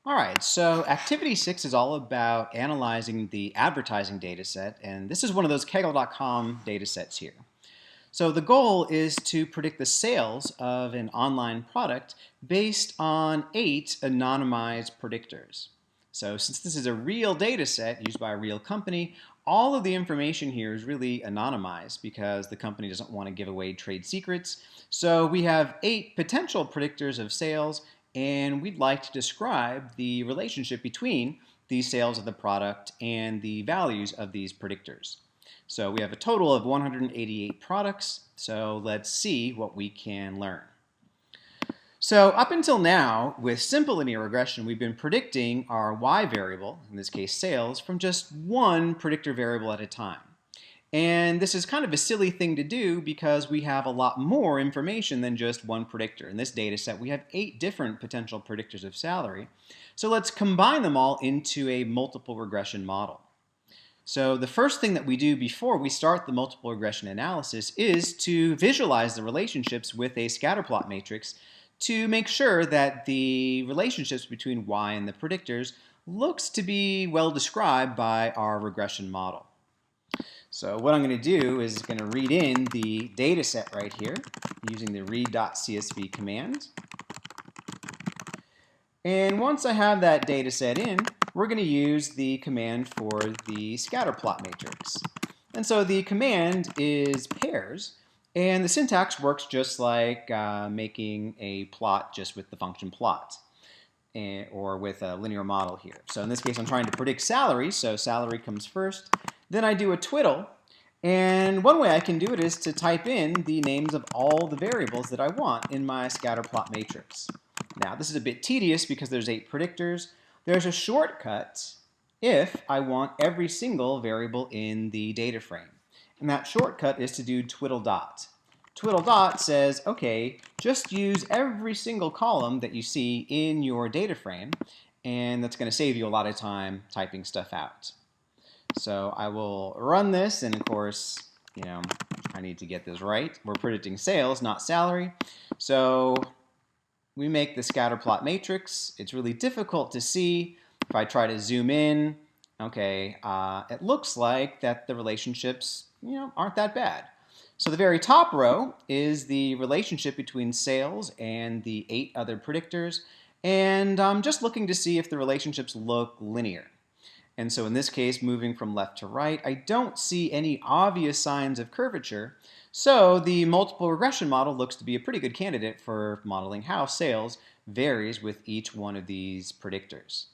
All right, so activity 6 is all about analyzing the advertising data set, and this is one of those Kaggle.com data sets here. So the goal is to predict the sales of an online product based on 8 anonymized predictors. So since this is a real data set used by a real company, all of the information here is really anonymized because the company doesn't want to give away trade secrets. So we have 8 potential predictors of sales, and we'd like to describe the relationship between the sales of the product and the values of these predictors. So we have a total of 188 products, so let's see what we can learn. So up until now, with simple linear regression, we've been predicting our y variable, in this case sales, from just one predictor variable at a time. And this is kind of a silly thing to do because we have a lot more information than just one predictor. In this data set, we have 8 different potential predictors of salary. So let's combine them all into a multiple regression model. So the first thing that we do before we start the multiple regression analysis is to visualize the relationships with a scatterplot matrix to make sure that the relationships between y and the predictors looks to be well described by our regression model. So what I'm going to do is going to read in the data set right here using the read.csv command. And once I have that data set in, we're going to use the command for the scatterplot matrix. And so the command is pairs, and the syntax works just like making a plot just with the function plot, or with a linear model here. So in this case, I'm trying to predict salary, so salary comes first. Then I do a twiddle, and one way I can do it is to type in the names of all the variables that I want in my scatterplot matrix. Now, this is a bit tedious because there's 8 predictors. There's a shortcut if I want every single variable in the data frame. And that shortcut is to do twiddle dot. Twiddle dot says, okay, just use every single column that you see in your data frame, and that's going to save you a lot of time typing stuff out. So I will run this, and of course, I need to get this right. We're predicting sales, not salary. So we make the scatterplot matrix. It's really difficult to see. If I try to zoom in, okay, it looks like that the relationships, aren't that bad. So the very top row is the relationship between sales and the 8 other predictors, and I'm just looking to see if the relationships look linear. And so in this case, moving from left to right, I don't see any obvious signs of curvature. So the multiple regression model looks to be a pretty good candidate for modeling how sales varies with each one of these predictors.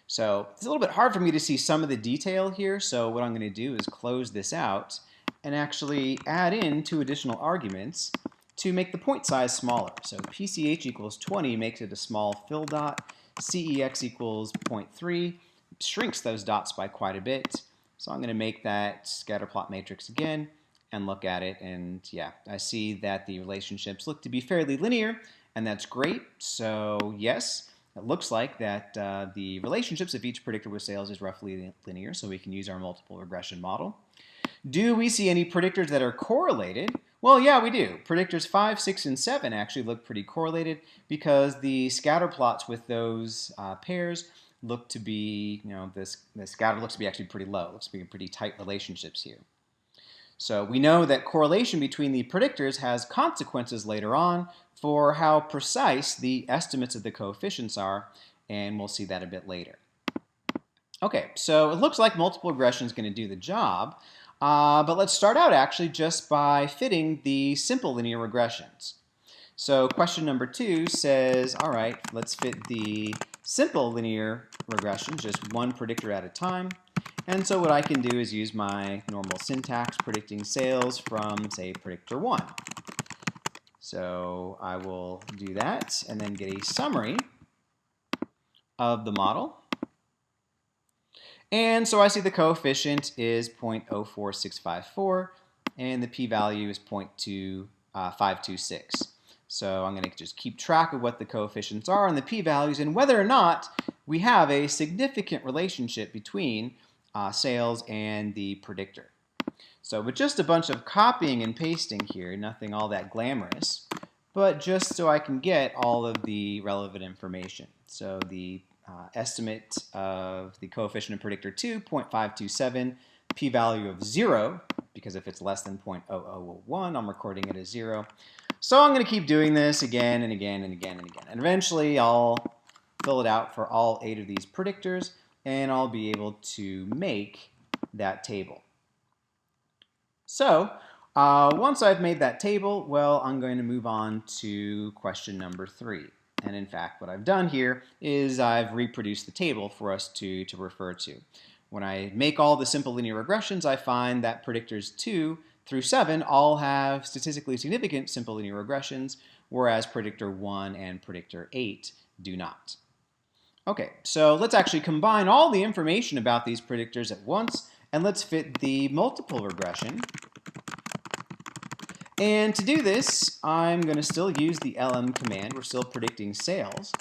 So it's a little bit hard for me to see some of the detail here. So what I'm going to do is close this out and actually add in 2 additional arguments to make the point size smaller. So PCH equals 20 makes it a small fill dot. CEX equals 0.3. Shrinks those dots by quite a bit. So I'm going to make that scatterplot matrix again and look at it, and yeah, I see that the relationships look to be fairly linear, and that's great. So yes, it looks like that the relationships of each predictor with sales is roughly linear, so we can use our multiple regression model. Do we see any predictors that are correlated? Well, yeah, we do. Predictors 5, 6, and 7 actually look pretty correlated because the scatter plots with those pairs look to be, the scatter looks to be actually pretty low. Looks to be pretty tight relationships here. So we know that correlation between the predictors has consequences later on for how precise the estimates of the coefficients are, and we'll see that a bit later. Okay, so it looks like multiple regression is going to do the job, but let's start out actually just by fitting the simple linear regressions. So question number 2 says, all right, let's fit the simple linear regression, just one predictor at a time. And so what I can do is use my normal syntax predicting sales from, say, predictor 1. So I will do that and then get a summary of the model. And so I see the coefficient is 0.04654 and the p-value is 0.2526. So I'm going to just keep track of what the coefficients are and the p-values and whether or not we have a significant relationship between sales and the predictor. So with just a bunch of copying and pasting here, nothing all that glamorous, but just so I can get all of the relevant information. So the estimate of the coefficient of predictor 2, 0.527, p-value of 0, because if it's less than 0.0001, I'm recording it as 0. So I'm going to keep doing this again and again and again and again. And eventually I'll fill it out for all 8 of these predictors, and I'll be able to make that table. So once I've made that table, well, I'm going to move on to question number 3. And in fact, what I've done here is I've reproduced the table for us to refer to. When I make all the simple linear regressions, I find that predictors 2 through 7 all have statistically significant simple linear regressions, whereas predictor 1 and predictor 8 do not. Okay, so let's actually combine all the information about these predictors at once, and let's fit the multiple regression. And to do this, I'm going to still use the LM command. We're still predicting sales.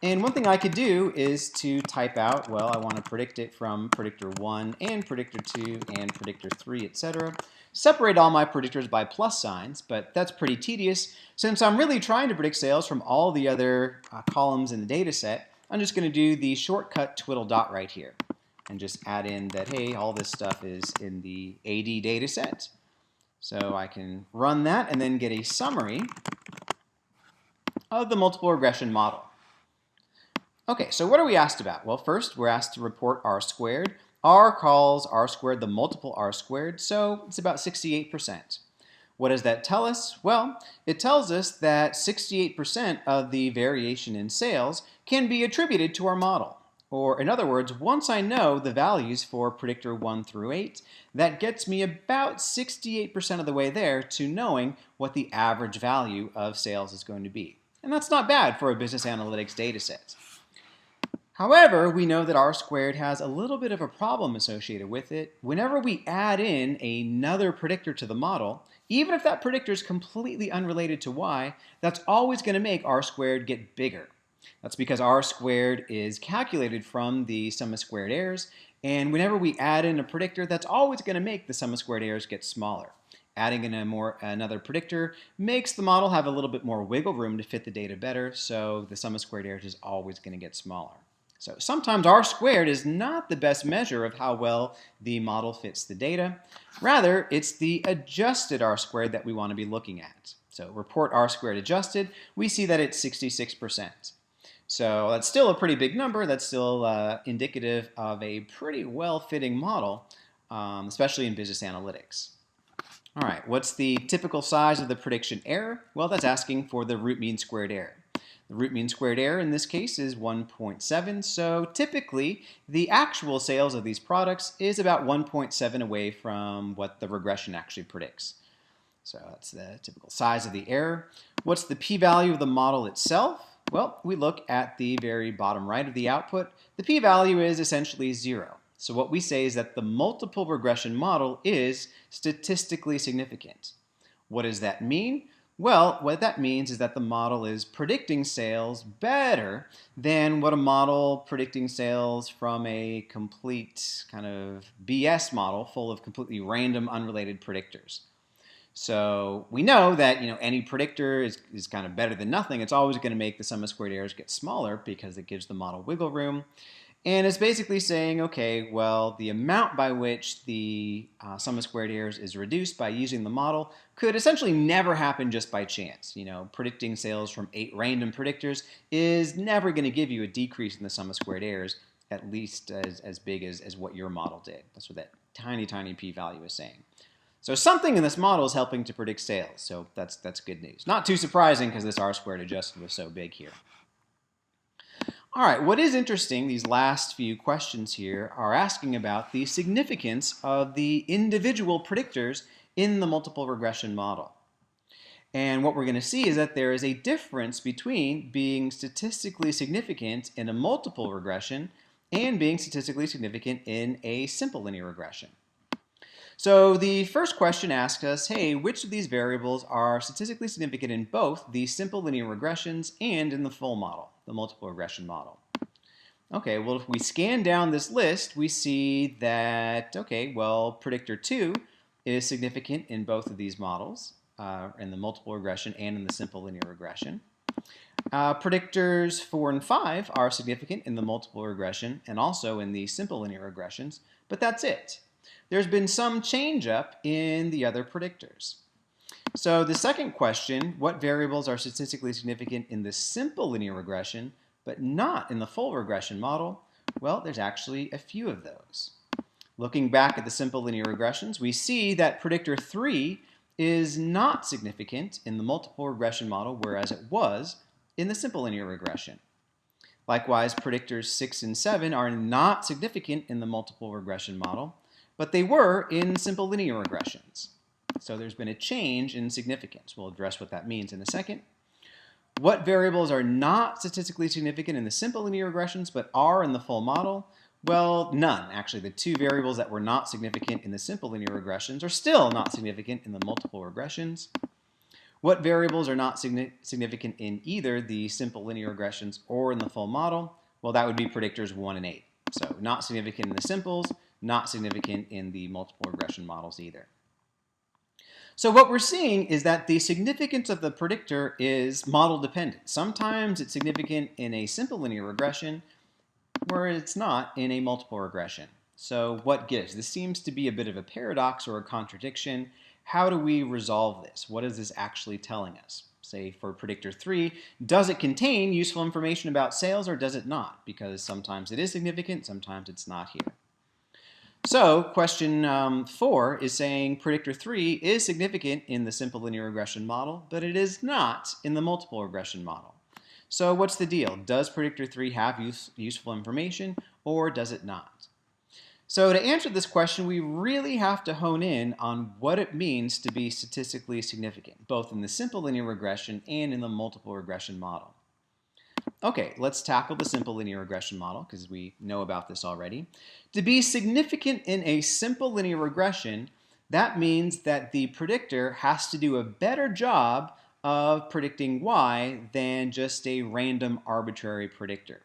And one thing I could do is to type out, well, I want to predict it from predictor 1 and predictor 2 and predictor 3, etc. Separate all my predictors by plus signs, but that's pretty tedious. Since I'm really trying to predict sales from all the other columns in the data set, I'm just going to do the shortcut twiddle dot right here and just add in that, hey, all this stuff is in the AD data set. So I can run that and then get a summary of the multiple regression model. Okay, so what are we asked about? Well, first we're asked to report R squared. R calls R squared the multiple R squared, so it's about 68%. What does that tell us? Well, it tells us that 68% of the variation in sales can be attributed to our model. Or in other words, once I know the values for predictor 1 through 8, that gets me about 68% of the way there to knowing what the average value of sales is going to be. And that's not bad for a business analytics data set. However, we know that R squared has a little bit of a problem associated with it. Whenever we add in another predictor to the model, even if that predictor is completely unrelated to Y, that's always going to make R squared get bigger. That's because R squared is calculated from the sum of squared errors, and whenever we add in a predictor, that's always going to make the sum of squared errors get smaller. Adding in another predictor makes the model have a little bit more wiggle room to fit the data better, so the sum of squared errors is always going to get smaller. So sometimes R squared is not the best measure of how well the model fits the data. Rather, it's the adjusted R squared that we want to be looking at. So report R squared adjusted, we see that it's 66%. So that's still a pretty big number. That's still indicative of a pretty well-fitting model, especially in business analytics. All right, what's the typical size of the prediction error? Well, that's asking for the root mean squared error. The root mean squared error in this case is 1.7, so typically the actual sales of these products is about 1.7 away from what the regression actually predicts. So that's the typical size of the error. What's the p-value of the model itself? Well, we look at the very bottom right of the output. The p-value is essentially 0. So what we say is that the multiple regression model is statistically significant. What does that mean? Well, what that means is that the model is predicting sales better than what a model predicting sales from a complete kind of BS model full of completely random, unrelated predictors. So we know that any predictor is kind of better than nothing. It's always going to make the sum of squared errors get smaller because it gives the model wiggle room. And it's basically saying, okay, well, the amount by which the sum of squared errors is reduced by using the model could essentially never happen just by chance. Predicting sales from 8 random predictors is never going to give you a decrease in the sum of squared errors, at least as big as what your model did. That's what that tiny, tiny p-value is saying. So something in this model is helping to predict sales, so that's good news. Not too surprising because this R squared adjusted was so big here. All right, what is interesting, these last few questions here are asking about the significance of the individual predictors in the multiple regression model. And what we're going to see is that there is a difference between being statistically significant in a multiple regression and being statistically significant in a simple linear regression. So the first question asks us, hey, which of these variables are statistically significant in both the simple linear regressions and in the full model, the multiple regression model? Okay, well, if we scan down this list, we see that, okay, well, predictor 2 is significant in both of these models, in the multiple regression and in the simple linear regression. Predictors 4 and 5 are significant in the multiple regression and also in the simple linear regressions, but that's it. There's been some change up in the other predictors. So the second question, what variables are statistically significant in the simple linear regression, but not in the full regression model? Well, there's actually a few of those. Looking back at the simple linear regressions, we see that predictor 3 is not significant in the multiple regression model, whereas it was in the simple linear regression. Likewise, predictors 6 and 7 are not significant in the multiple regression model, but they were in simple linear regressions. So there's been a change in significance. We'll address what that means in a second. What variables are not statistically significant in the simple linear regressions but are in the full model? Well, none. Actually, the two variables that were not significant in the simple linear regressions are still not significant in the multiple regressions. What variables are not significant in either the simple linear regressions or in the full model? Well, that would be predictors 1 and 8. So not significant in the simples, not significant in the multiple regression models either. So what we're seeing is that the significance of the predictor is model dependent. Sometimes it's significant in a simple linear regression, where it's not in a multiple regression. So what gives? This seems to be a bit of a paradox or a contradiction. How do we resolve this? What is this actually telling us? Say for predictor 3, does it contain useful information about sales or does it not? Because sometimes it is significant, sometimes it's not here. So question 4 is saying predictor 3 is significant in the simple linear regression model, but it is not in the multiple regression model. So what's the deal? Does predictor 3 have useful information or does it not? So to answer this question, we really have to hone in on what it means to be statistically significant, both in the simple linear regression and in the multiple regression model. Okay, let's tackle the simple linear regression model because we know about this already. To be significant in a simple linear regression, that means that the predictor has to do a better job of predicting y than just a random arbitrary predictor.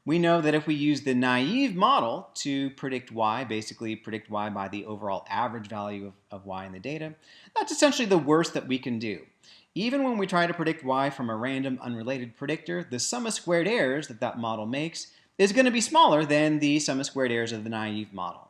We know that if we use the naive model to predict y, basically predict y by the overall average value of y in the data, that's essentially the worst that we can do. Even when we try to predict y from a random unrelated predictor, the sum of squared errors that model makes is going to be smaller than the sum of squared errors of the naive model.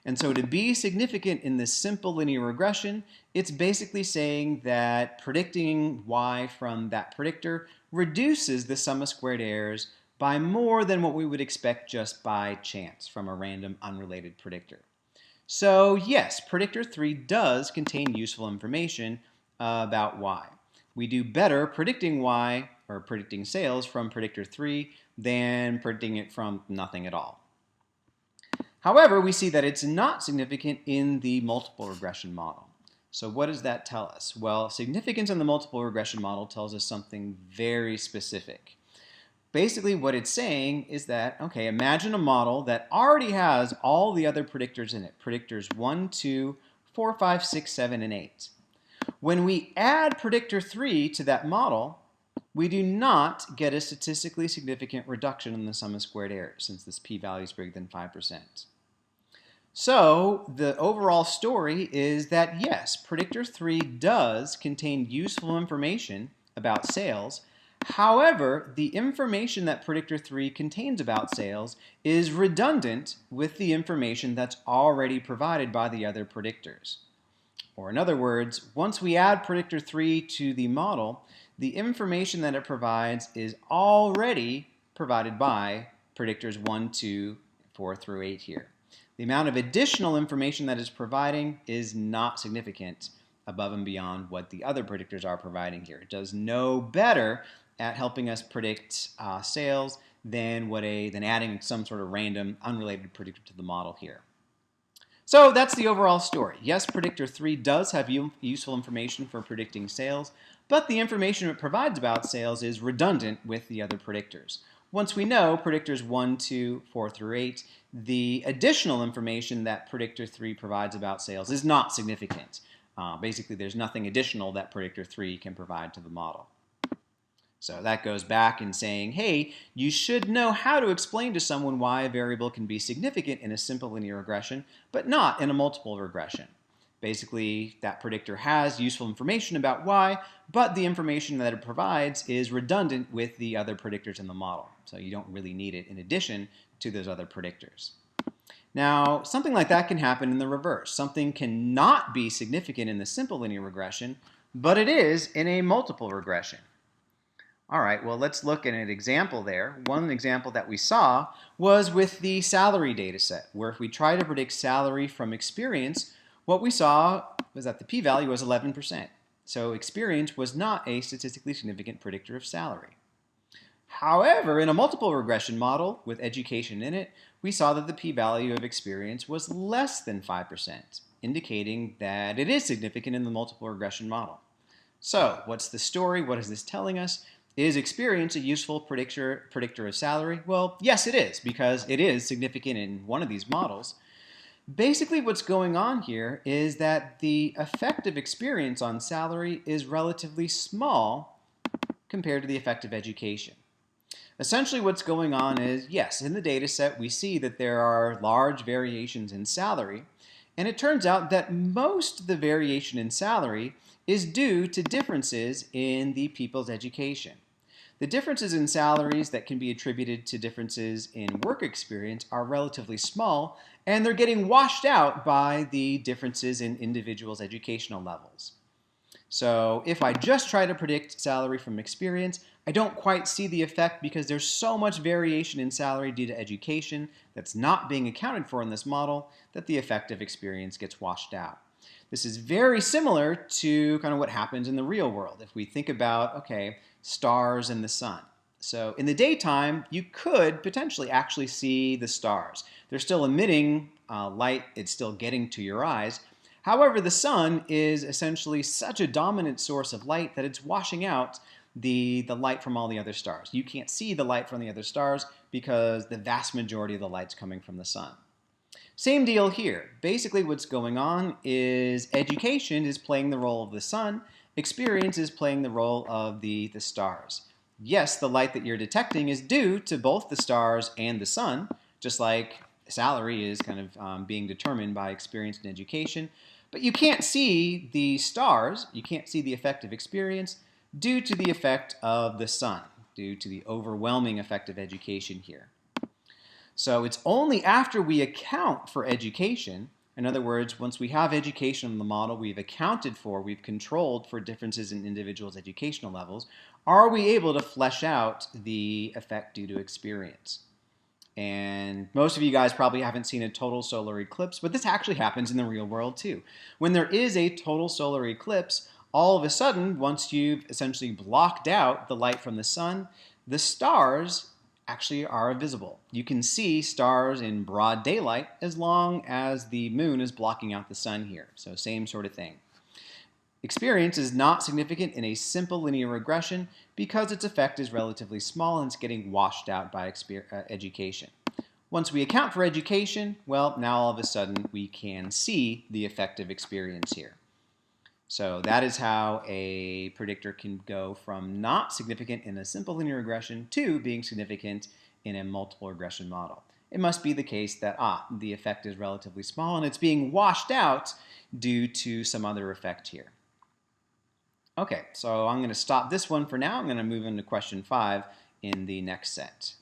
And so to be significant in this simple linear regression, it's basically saying that predicting y from that predictor reduces the sum of squared errors by more than what we would expect just by chance from a random unrelated predictor. So yes, predictor 3 does contain useful information about y. We do better predicting y, or predicting sales, from predictor 3 than predicting it from nothing at all. However, we see that it's not significant in the multiple regression model. So what does that tell us? Well, significance in the multiple regression model tells us something very specific. Basically, what it's saying is that, okay, imagine a model that already has all the other predictors in it, predictors 1, 2, 4, 5, 6, 7, and 8. When we add predictor 3 to that model, we do not get a statistically significant reduction in the sum of squared errors, since this p-value is bigger than 5%. So the overall story is that yes, predictor 3 does contain useful information about sales. However, the information that predictor 3 contains about sales is redundant with the information that's already provided by the other predictors. Or in other words, once we add predictor 3 to the model, the information that it provides is already provided by predictors 1, 2, 4 through 8 here. The amount of additional information that it's providing is not significant above and beyond what the other predictors are providing here. It does no better at helping us predict sales than adding some sort of random unrelated predictor to the model here. So that's the overall story. Yes, predictor 3 does have useful information for predicting sales, but the information it provides about sales is redundant with the other predictors. Once we know predictors 1, 2, 4 through 8, the additional information that predictor 3 provides about sales is not significant. Basically, there's nothing additional that predictor 3 can provide to the model. So that goes back in saying, hey, you should know how to explain to someone why a variable can be significant in a simple linear regression, but not in a multiple regression. Basically, that predictor has useful information about y, but the information that it provides is redundant with the other predictors in the model. So you don't really need it in addition to those other predictors. Now, something like that can happen in the reverse. Something cannot be significant in the simple linear regression, but it is in a multiple regression. All right, well, let's look at an example there. One example that we saw was with the salary data set, where if we try to predict salary from experience, what we saw was that the p-value was 11%. So experience was not a statistically significant predictor of salary. However, in a multiple regression model with education in it, we saw that the p-value of experience was less than 5%, indicating that it is significant in the multiple regression model. So, what's the story? What is this telling us? Is experience a useful predictor of salary? Well, yes it is, because it is significant in one of these models. Basically what's going on here is that the effect of experience on salary is relatively small compared to the effect of education. Essentially what's going on is, yes, in the data set we see that there are large variations in salary, and it turns out that most of the variation in salary is due to differences in the people's education. The differences in salaries that can be attributed to differences in work experience are relatively small, and they're getting washed out by the differences in individuals' educational levels. So if I just try to predict salary from experience, I don't quite see the effect because there's so much variation in salary due to education that's not being accounted for in this model that the effect of experience gets washed out. This is very similar to kind of what happens in the real world. If we think about, okay, stars and the sun. So in the daytime, you could potentially actually see the stars. They're still emitting light, it's still getting to your eyes. However, the sun is essentially such a dominant source of light that it's washing out the light from all the other stars. You can't see the light from the other stars because the vast majority of the light's coming from the sun. Same deal here. Basically what's going on is education is playing the role of the sun, experience is playing the role of the stars. Yes, the light that you're detecting is due to both the stars and the sun, just like salary is kind of being determined by experience and education. But you can't see the stars, you can't see the effect of experience due to the effect of the sun, due to the overwhelming effect of education here. So it's only after we account for education, in other words, once we have education in the model, we've accounted for, we've controlled for differences in individuals' educational levels, are we able to flesh out the effect due to experience. And most of you guys probably haven't seen a total solar eclipse, but this actually happens in the real world too. When there is a total solar eclipse, all of a sudden, once you've essentially blocked out the light from the sun, the stars actually are visible. You can see stars in broad daylight as long as the moon is blocking out the sun here. So same sort of thing. Experience is not significant in a simple linear regression because its effect is relatively small and it's getting washed out by education. Once we account for education, well, now all of a sudden we can see the effect of experience here. So that is how a predictor can go from not significant in a simple linear regression to being significant in a multiple regression model. It must be the case that the effect is relatively small and it's being washed out due to some other effect here. Okay, so I'm going to stop this one for now. I'm going to move into question 5 in the next set.